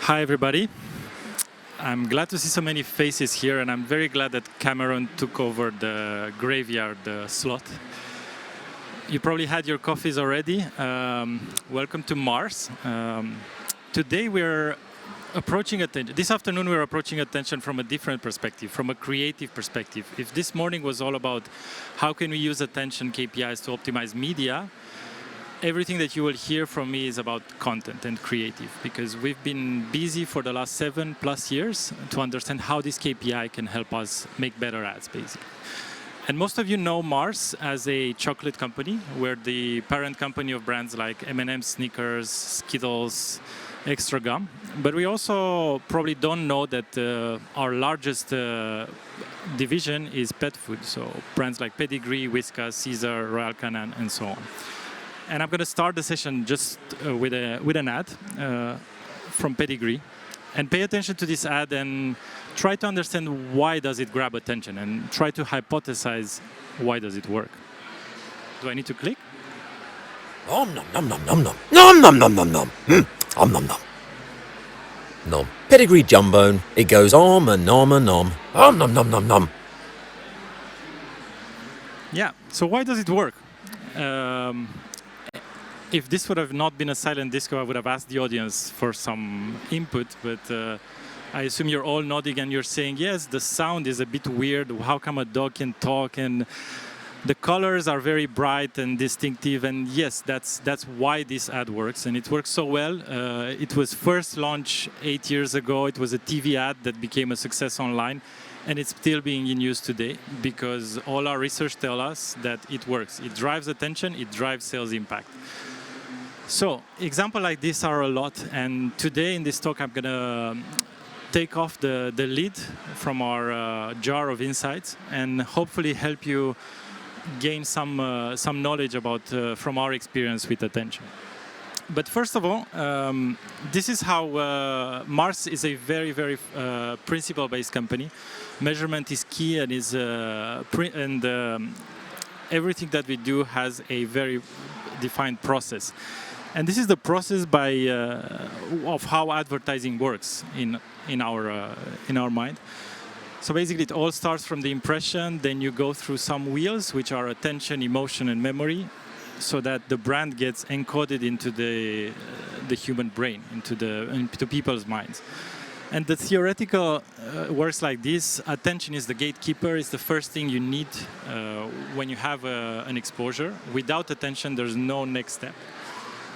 Hi, everybody. I'm glad to see so many faces here, and I'm very glad that Cameron took over the graveyard slot. You probably had your coffees already. Welcome to Mars. Today we're approaching attention. This afternoon we're approaching attention from a different perspective, from a creative perspective. If this morning was all about how can we use attention KPIs to optimize media, everything that you will hear from me is about content and creative, because we've been busy for the last 7+ years to understand how this KPI can help us make better ads, basically. And most of you know Mars as a chocolate company. We're the parent company of brands like M&M's, Snickers, Skittles, Extra Gum. But we also probably don't know that our largest division is pet food. So brands like Pedigree, Whiskas, Caesar, Royal Canin, and so on. And I'm going to start the session just with an ad from Pedigree. And pay attention to this ad and try to understand why does it grab attention, and try to hypothesize why does it work. Do I need to click? Nom nom nom nom nom nom nom nom nom nom nom nom nom nom nom. Pedigree Jumbo. It goes om and nom and nom. Nom nom nom nom nom. Yeah. So why does it work? If this would have not been a silent disco, I would have asked the audience for some input, but I assume you're all nodding and you're saying, yes, the sound is a bit weird. How come a dog can talk? And the colors are very bright and distinctive. And yes, that's why this ad works. And it works so well. It was first launched 8 years ago. It was a TV ad that became a success online. And it's still being in use today because all our research tells us that it works. It drives attention. It drives sales impact. So examples like this are a lot, and today in this talk I'm going to take off the lid from our jar of insights and hopefully help you gain some knowledge about from our experience with attention. But first of all, this is how Mars is a very, very principle-based company. Measurement is key, and everything that we do has a very defined process. And this is the process of how advertising works in our mind. So basically, it all starts from the impression. Then you go through some wheels, which are attention, emotion, and memory, so that the brand gets encoded into the human brain, into people's minds. And the theoretical works like this. Attention is the gatekeeper. It's the first thing you need when you have an exposure. Without attention, there's no next step.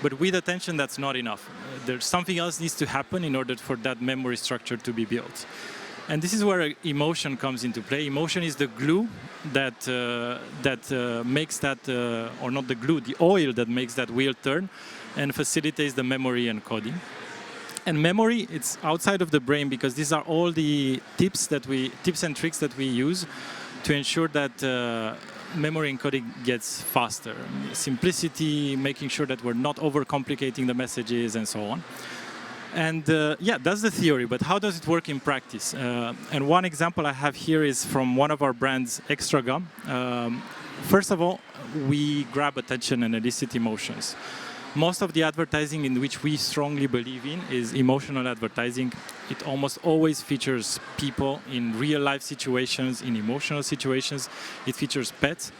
But with attention, that's not enough. There's something else needs to happen in order for that memory structure to be built. And this is where emotion comes into play. Emotion is the glue that makes that, or not the glue, the oil that makes that wheel turn and facilitates the memory encoding. And memory, it's outside of the brain because these are all the tips and tricks that we use to ensure that memory encoding gets faster. Simplicity, making sure that we're not overcomplicating the messages and so on. And yeah, that's the theory, but how does it work in practice? And one example I have here is from one of our brands, Extra Gum. First of all, we grab attention and elicit emotions. Most of the advertising in which we strongly believe in is emotional advertising. It almost always features people in real-life situations, in emotional situations. It features pets,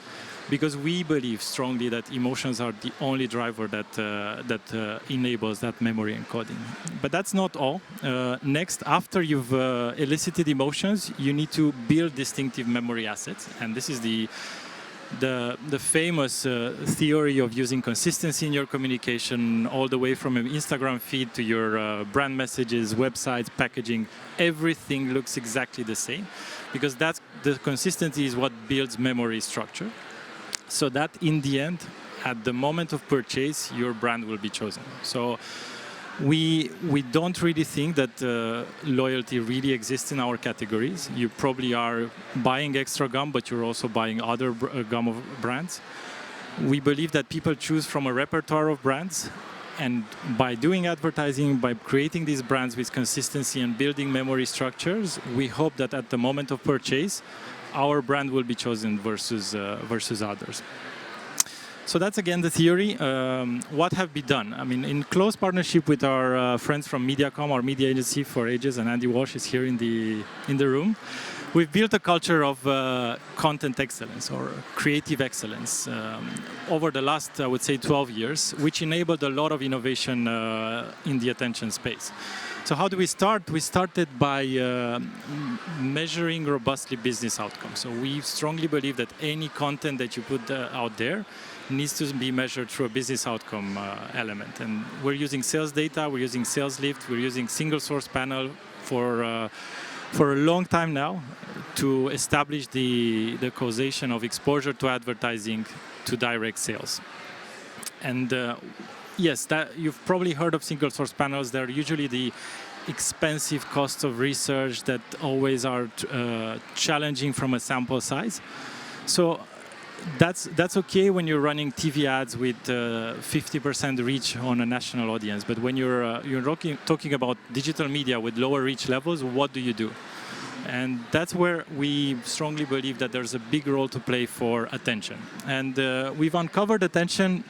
because we believe strongly that emotions are the only driver that enables that memory encoding. But that's not all. Next, after you've elicited emotions, you need to build distinctive memory assets, and this is the famous theory of using consistency in your communication, all the way from an Instagram feed to your brand messages, websites, packaging. Everything looks exactly the same, because that's the consistency is what builds memory structure. So that in the end, at the moment of purchase, your brand will be chosen. So we don't really think that loyalty really exists in our categories. You probably are buying Extra Gum, but you're also buying other gum of brands. We believe that people choose from a repertoire of brands, and by doing advertising, by creating these brands with consistency and building memory structures, we hope that at the moment of purchase, our brand will be chosen versus others. So that's again the theory. What have we done? I mean, in close partnership with our friends from Mediacom, our media agency for ages, and Andy Walsh is here in the room. We've built a culture of content excellence or creative excellence over the last, I would say, 12 years, which enabled a lot of innovation in the attention space. So how do we start? We started by measuring robustly business outcomes. So we strongly believe that any content that you put out there needs to be measured through a business outcome element. And we're using sales data, we're using sales lift, we're using single source panel for a long time now to establish the causation of exposure to advertising to direct sales. And yes, that you've probably heard of single source panels. They're usually the expensive costs of research that always are challenging from a sample size. So that's okay when you're running TV ads with 50% reach on a national audience. But when you're talking about digital media with lower reach levels, what do you do? And that's where we strongly believe that there's a big role to play for attention. And we've uncovered attention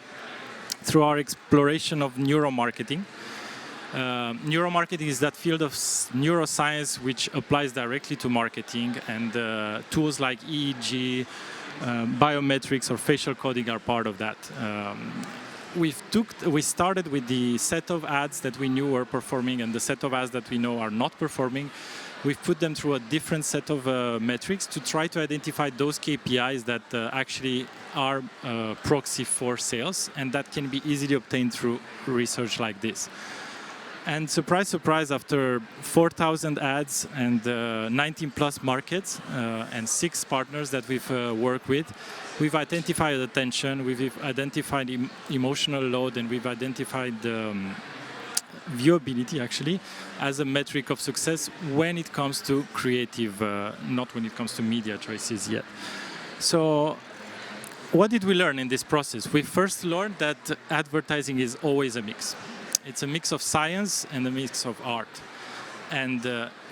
through our exploration of neuromarketing. Neuromarketing is that field of neuroscience which applies directly to marketing, and tools like EEG, biometrics or facial coding are part of that. We started with the set of ads that we knew were performing and the set of ads that we know are not performing. We've put them through a different set of metrics to try to identify those KPIs that actually are proxy for sales and that can be easily obtained through research like this. And surprise, surprise, after 4,000 ads and 19 plus markets and 6 partners that we've worked with, we've identified attention, we've identified emotional load, and we've identified viewability actually as a metric of success when it comes to creative, not when it comes to media choices yet. So what did we learn in this process? We first learned that advertising is always a mix. It's a mix of science and a mix of art. And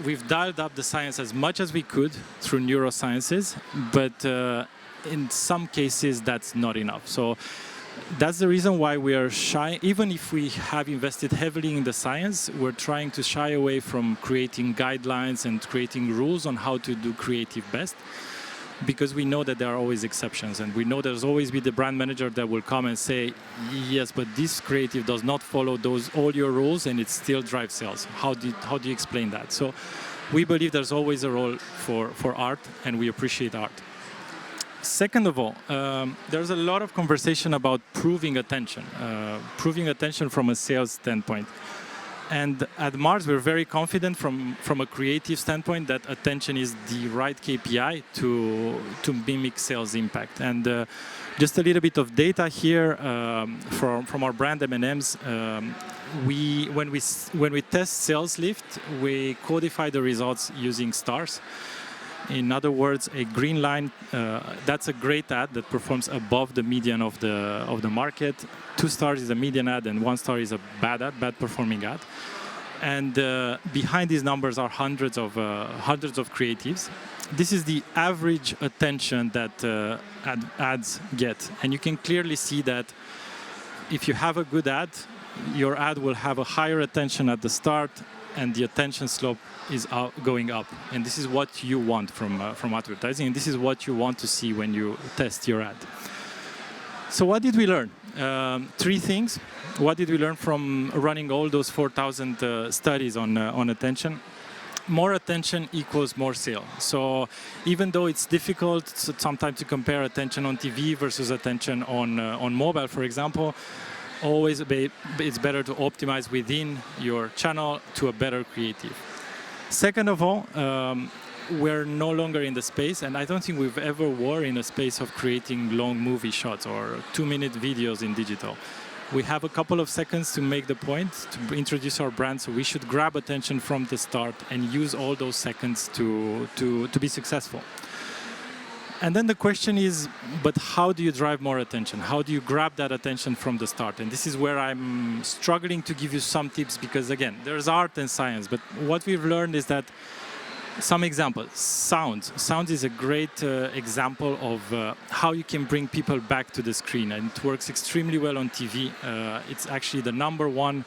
we've dialed up the science as much as we could through neurosciences, but in some cases that's not enough. So that's the reason why we are shy. Even if we have invested heavily in the science, we're trying to shy away from creating guidelines and creating rules on how to do creative best, because we know that there are always exceptions, and we know there's always be the brand manager that will come and say, yes, but this creative does not follow all your rules and it still drives sales. How do you explain that? So we believe there's always a role for art, and we appreciate art. Second of all, there's a lot of conversation about proving attention from a sales standpoint. And at Mars, we're very confident from a creative standpoint that attention is the right KPI to mimic sales impact. And just a little bit of data here from our brand M&M's. When we test sales lift, we codify the results using stars. In other words, a green line, that's a great ad that performs above the median of the market. 2 stars is a median ad, and 1 star is a bad performing ad. And behind these numbers are hundreds of creatives. This is the average attention that ads get, and you can clearly see that if you have a good ad, your ad will have a higher attention at the start, and the attention slope is going up. And this is what you want from advertising, and this is what you want to see when you test your ad. So what did we learn? 3 things. What did we learn from running all those 4,000 studies on attention? More attention equals more sale. So even though it's difficult sometimes to compare attention on TV versus attention on mobile, for example, always it's better to optimize within your channel to a better creative. Second of all, we're no longer in the space, and I don't think we've ever were in a space of creating long movie shots or 2-minute videos in digital. We have a couple of seconds to make the point, to introduce our brand, so we should grab attention from the start and use all those seconds to be successful. And then the question is, but how do you drive more attention? How do you grab that attention from the start? And this is where I'm struggling to give you some tips, because again, there's art and science, but what we've learned is that Some examples. Sound. Sound is a great example of how you can bring people back to the screen, and it works extremely well on TV. It's actually the #1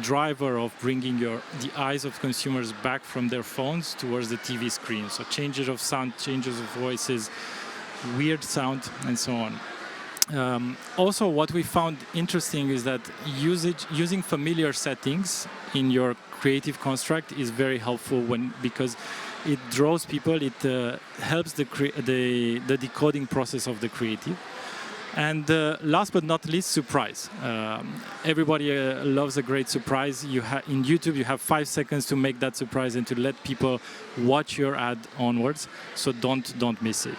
driver of bringing the eyes of consumers back from their phones towards the TV screen. So changes of sound, changes of voices, weird sound, and so on. Also, what we found interesting is that using familiar settings in your creative construct is very helpful because it draws people, it helps the decoding process of the creative. And last but not least, surprise. Everybody loves a great surprise. In YouTube, you have 5 seconds to make that surprise and to let people watch your ad onwards. So don't miss it.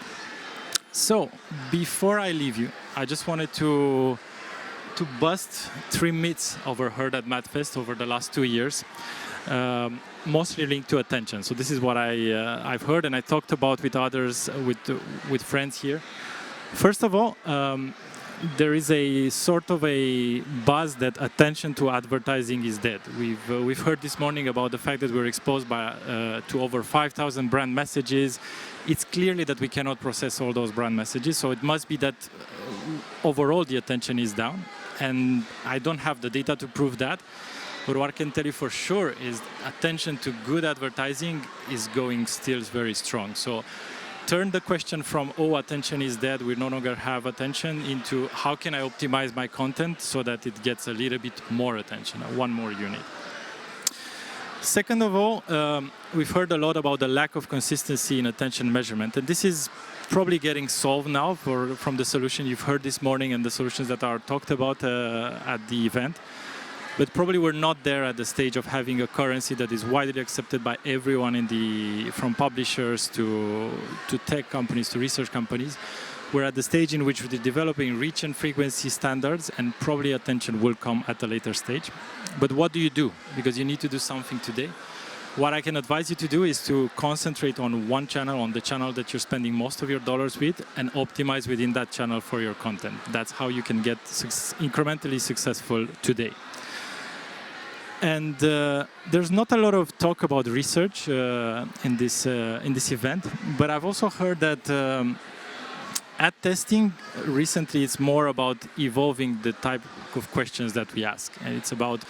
So before I leave you, I just wanted to bust 3 myths overheard at MadFest over the last 2 years, mostly linked to attention. So this is what I've heard and I talked about with others, with friends here. First of all, there is a sort of a buzz that attention to advertising is dead. We've heard this morning about the fact that we're exposed to over 5,000 brand messages. It's clearly that we cannot process all those brand messages, so it must be that overall the attention is down. And I don't have the data to prove that, but what I can tell you for sure is attention to good advertising is going still very strong. So turn the question from, oh, attention is dead, we no longer have attention, into how can I optimize my content so that it gets a little bit more attention, one more unit. Second of all, we've heard a lot about the lack of consistency in attention measurement, and this is probably getting solved now from the solution you've heard this morning and the solutions that are talked about at the event. But probably we're not there at the stage of having a currency that is widely accepted by everyone from publishers to tech companies to research companies. We're at the stage in which we're developing reach and frequency standards, and probably attention will come at a later stage. But what do you do? Because you need to do something today. What I can advise you to do is to concentrate on one channel, on the channel that you're spending most of your dollars with, and optimize within that channel for your content. That's how you can get incrementally successful today. And there's not a lot of talk about research in this event, but I've also heard that ad testing recently it's more about evolving the type of questions that we ask, and it's about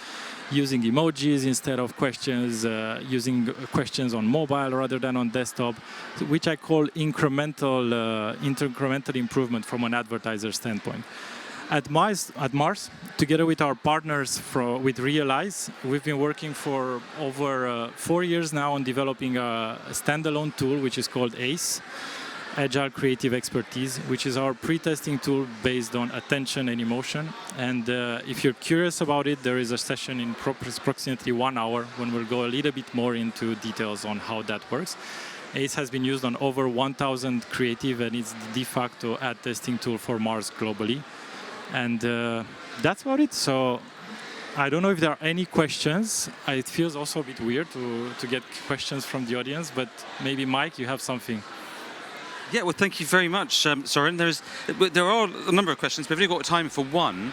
using emojis instead of questions, using questions on mobile rather than on desktop, which I call incremental improvement from an advertiser standpoint. At Mars, together with our partners with Realize, we've been working for over 4 years now on developing a standalone tool which is called ACE, Agile Creative Expertise, which is our pre-testing tool based on attention and emotion. And if you're curious about it, there is a session in approximately 1 hour when we'll go a little bit more into details on how that works. ACE has been used on over 1,000 creative, and it's the de facto ad testing tool for Mars globally. And that's about it. So I don't know if there are any questions. It feels also a bit weird to get questions from the audience, but maybe Mike, you have something. Yeah, well, thank you very much, Sorin. There are a number of questions, but we've only got time for one,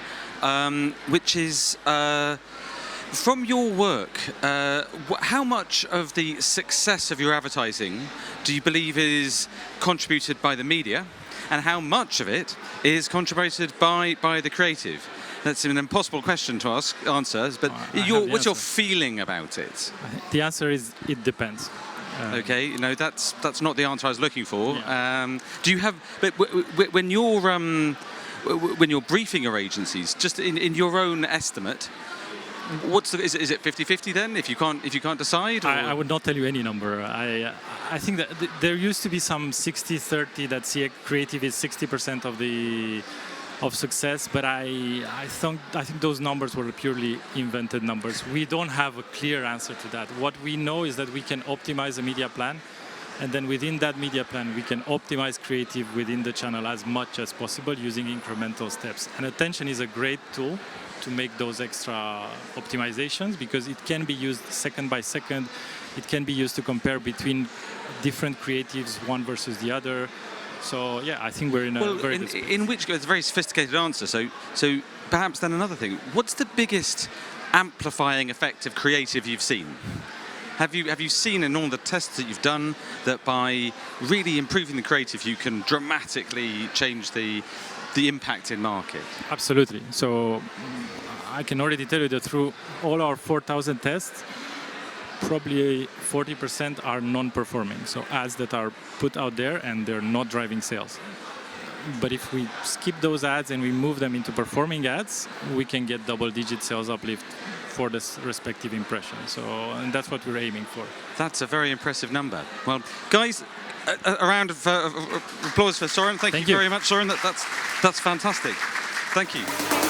which is, from your work, how much of the success of your advertising do you believe is contributed by the media, and how much of it is contributed by the creative? That's an impossible question to answer, but what's your feeling about it? The answer is it depends. Okay, that's not the answer I was looking for. Yeah. Do you have? But when you're briefing your agencies, just in your own estimate, is it 50-50 then? If you can't decide? Or? I would not tell you any number. I think that there used to be some 60-30 that creative is 60% of success, but I think those numbers were purely invented numbers. We don't have a clear answer to that. What we know is that we can optimize a media plan, and then within that media plan we can optimize creative within the channel as much as possible using incremental steps. And attention is a great tool to make those extra optimizations because it can be used second by second. It can be used to compare between different creatives, one versus the other. So yeah, I think we're in a very good space. In which it's a very sophisticated answer. So perhaps then another thing. What's the biggest amplifying effect of creative you've seen? have you seen in all the tests that you've done that by really improving the creative, you can dramatically change the impact in market? Absolutely. So I can already tell you that through all our 4,000 tests, probably 40% are non-performing. So ads that are put out there and they're not driving sales. But if we skip those ads and we move them into performing ads, we can get double-digit sales uplift for this respective impression. So, and that's what we're aiming for. That's a very impressive number. Well, guys, a round of applause for Sorin. Thank you very much, Sorin. That's fantastic. Thank you.